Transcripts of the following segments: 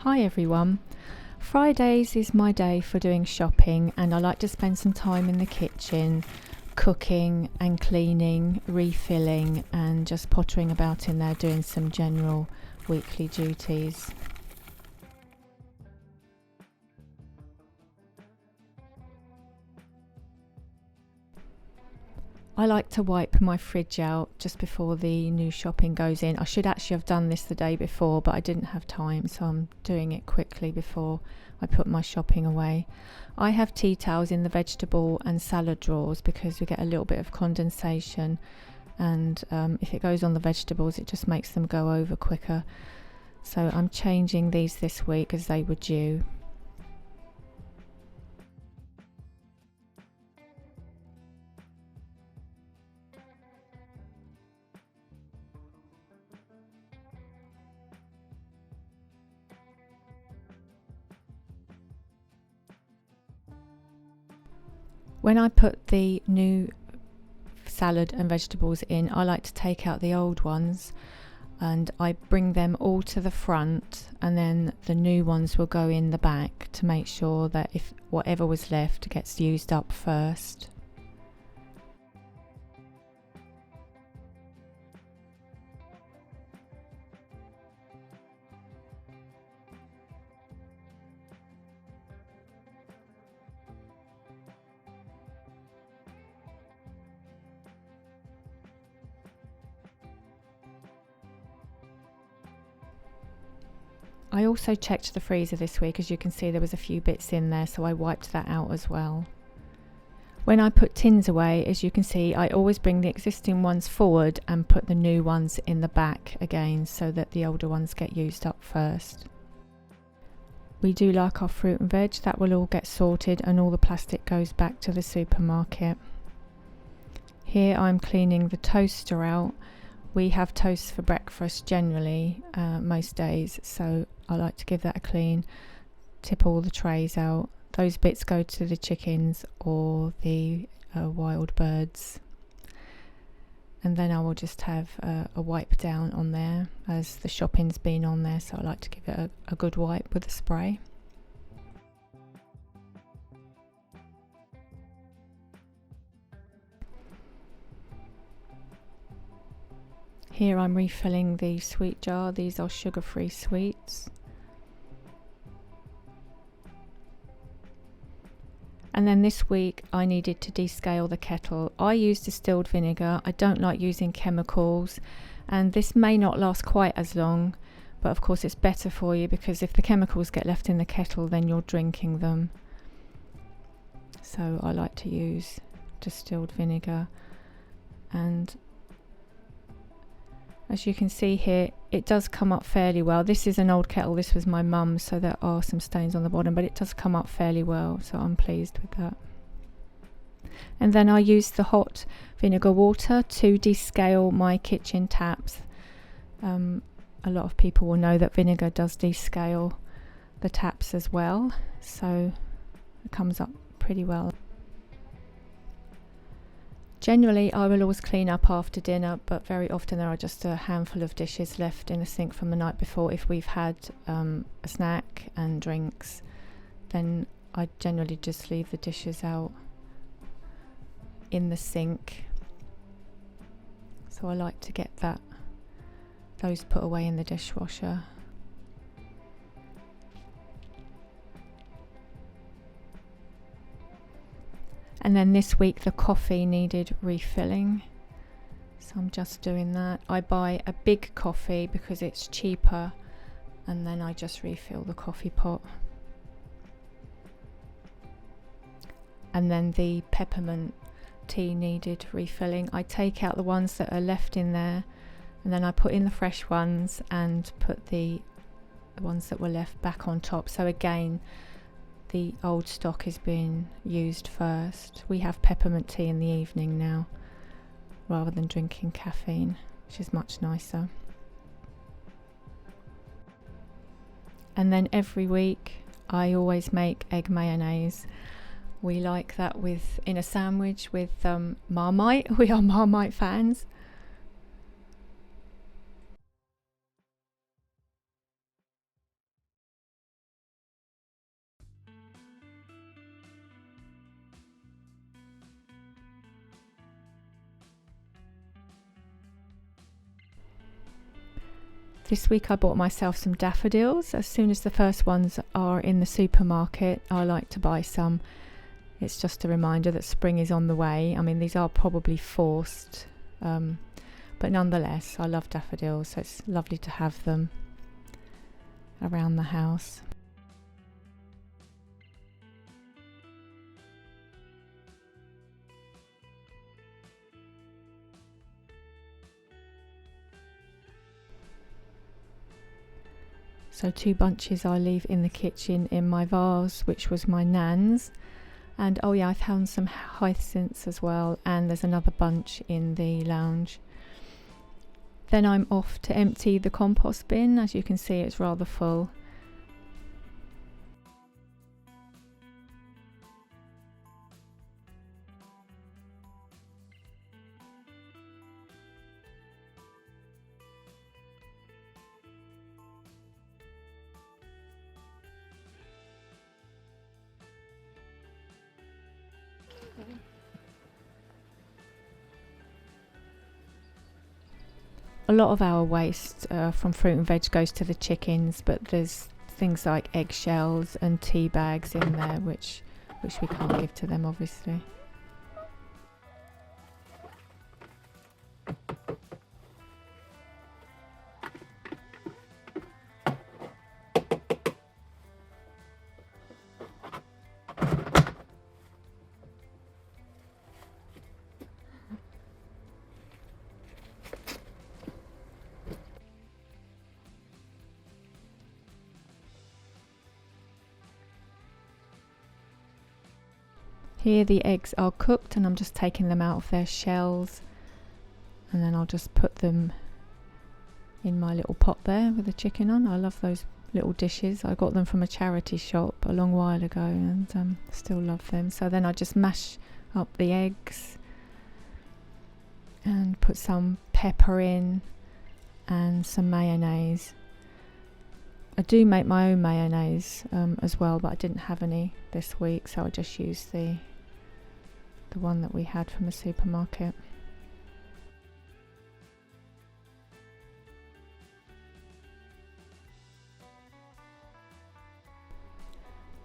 Hi everyone. Fridays is my day for doing shopping, and I like to spend some time in the kitchen cooking and cleaning, refilling and just pottering about in there doing some general weekly duties. I like to wipe my fridge out just before the new shopping goes in. I should actually have done this the day before, but I didn't have time, so I'm doing it quickly before I put my shopping away. I have tea towels in the vegetable and salad drawers because we get a little bit of condensation, and if it goes on the vegetables it just makes them go over quicker. So I'm changing these this week as they were due. When I put the new salad and vegetables in, I like to take out the old ones and I bring them all to the front, and then the new ones will go in the back to make sure that if whatever was left gets used up first. I also checked the freezer this week. As you can see, there was a few bits in there, so I wiped that out as well. When I put tins away, as you can see, I always bring the existing ones forward and put the new ones in the back again so that the older ones get used up first. We do like our fruit and veg. That will all get sorted and all the plastic goes back to the supermarket. Here I'm cleaning the toaster out. We have toast for breakfast generally most days, so I like to give that a clean, tip all the trays out. Those bits go to the chickens or the wild birds, and then I will just have a wipe down on there as the shopping's been on there, so I like to give it a good wipe with a spray. Here I'm refilling the sweet jar. These are sugar-free sweets. And then this week I needed to descale the kettle. I use distilled vinegar. I don't like using chemicals, and this may not last quite as long, but of course it's better for you because if the chemicals get left in the kettle then you're drinking them. So I like to use distilled vinegar, and as you can see here, it does come up fairly well. This is an old kettle, this was my mum's, so there are some stains on the bottom, but it does come up fairly well, so I'm pleased with that. And then I use the hot vinegar water to descale my kitchen taps. A lot of people will know that vinegar does descale the taps as well, so it comes up pretty well. Generally I will always clean up after dinner, but very often there are just a handful of dishes left in the sink from the night before. If we've had a snack and drinks, then I generally just leave the dishes out in the sink. So I like to get those put away in the dishwasher. And then this week the coffee needed refilling, so I'm just doing that. I buy a big coffee because it's cheaper, and then I just refill the coffee pot. And then the peppermint tea needed refilling. I take out the ones that are left in there, and then I put in the fresh ones and put the ones that were left back on top. So again, the old stock is being used first. We have peppermint tea in the evening now rather than drinking caffeine, which is much nicer. And then every week I always make egg mayonnaise. We like that in a sandwich with Marmite. We are Marmite fans. This week I bought myself some daffodils. As soon as the first ones are in the supermarket, I like to buy some. It's just a reminder that spring is on the way. I mean, these are probably forced, but nonetheless, I love daffodils, so it's lovely to have them around the house. So 2 bunches I leave in the kitchen in my vase, which was my nan's. And oh yeah, I found some hyacinths as well, and there's another bunch in the lounge. Then I'm off to empty the compost bin. As you can see, it's rather full. A lot of our waste from fruit and veg goes to the chickens, but there's things like eggshells and tea bags in there which we can't give to them, obviously. Here the eggs are cooked and I'm just taking them out of their shells, and then I'll just put them in my little pot there with the chicken on. I love those little dishes. I got them from a charity shop a long while ago and still love them. So then I just mash up the eggs and put some pepper in and some mayonnaise. I do make my own mayonnaise as well, but I didn't have any this week, so I just used the one that we had from the supermarket.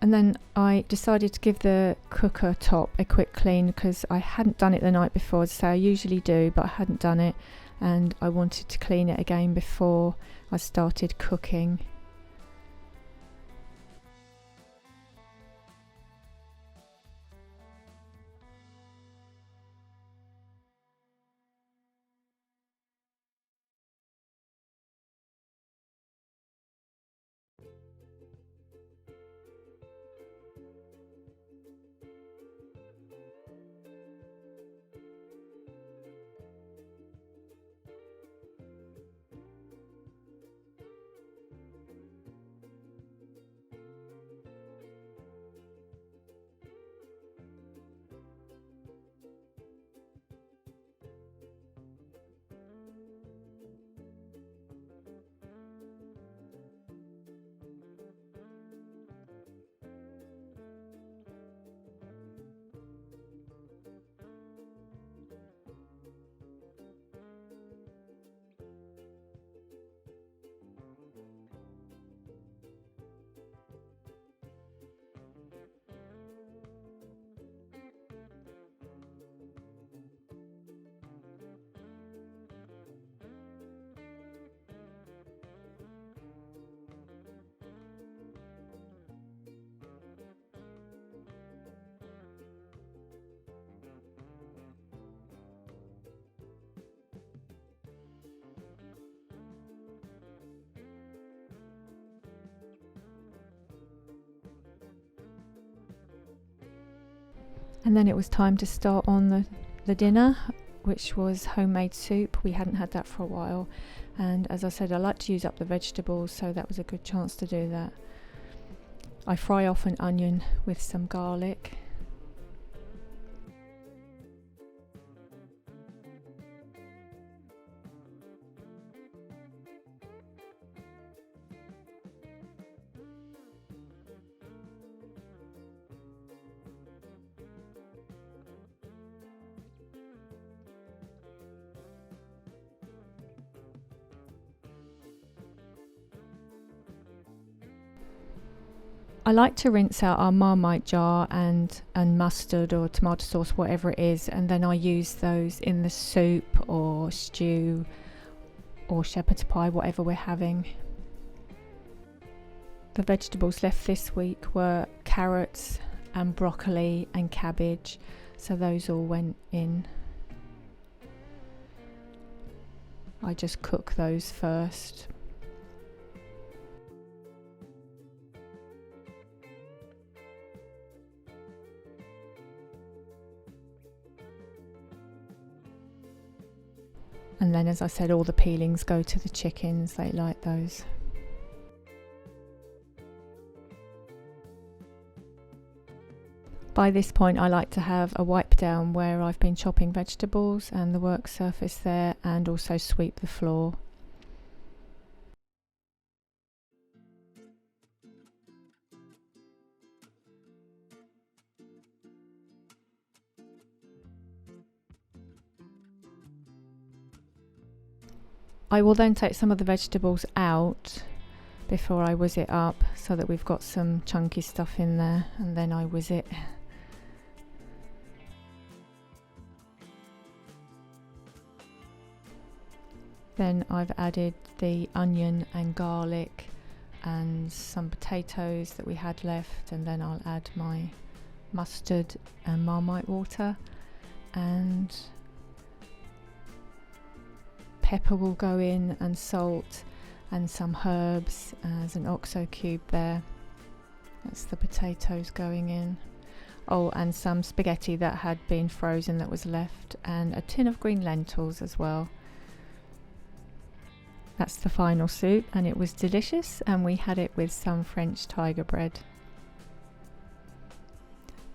And then I decided to give the cooker top a quick clean because I hadn't done it the night before, so I usually do, but I hadn't done it, and I wanted to clean it again before I started cooking. And then it was time to start on the dinner, which was homemade soup. We hadn't had that for a while, and as I said, I like to use up the vegetables, so that was a good chance to do that. I fry off an onion with some garlic. I like to rinse out our Marmite jar and mustard or tomato sauce, whatever it is, and then I use those in the soup or stew or shepherd's pie, whatever we're having. The vegetables left this week were carrots and broccoli and cabbage, so those all went in. I just cook those first. And then, as I said, all the peelings go to the chickens, they like those. By this point I like to have a wipe down where I've been chopping vegetables and the work surface there, and also sweep the floor. I will then take some of the vegetables out before I whiz it up so that we've got some chunky stuff in there, and then I whiz it. Then I've added the onion and garlic and some potatoes that we had left, and then I'll add my mustard and Marmite water, and pepper will go in, and salt, and some herbs. There's an oxo cube there. That's the potatoes going in. Oh, and some spaghetti that had been frozen that was left, and a tin of green lentils as well. That's the final soup, and it was delicious, and we had it with some French tiger bread.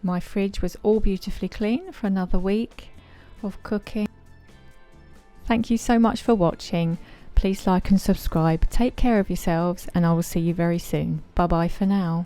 My fridge was all beautifully clean for another week of cooking. Thank you so much for watching. Please like and subscribe. Take care of yourselves, and I will see you very soon. Bye bye for now.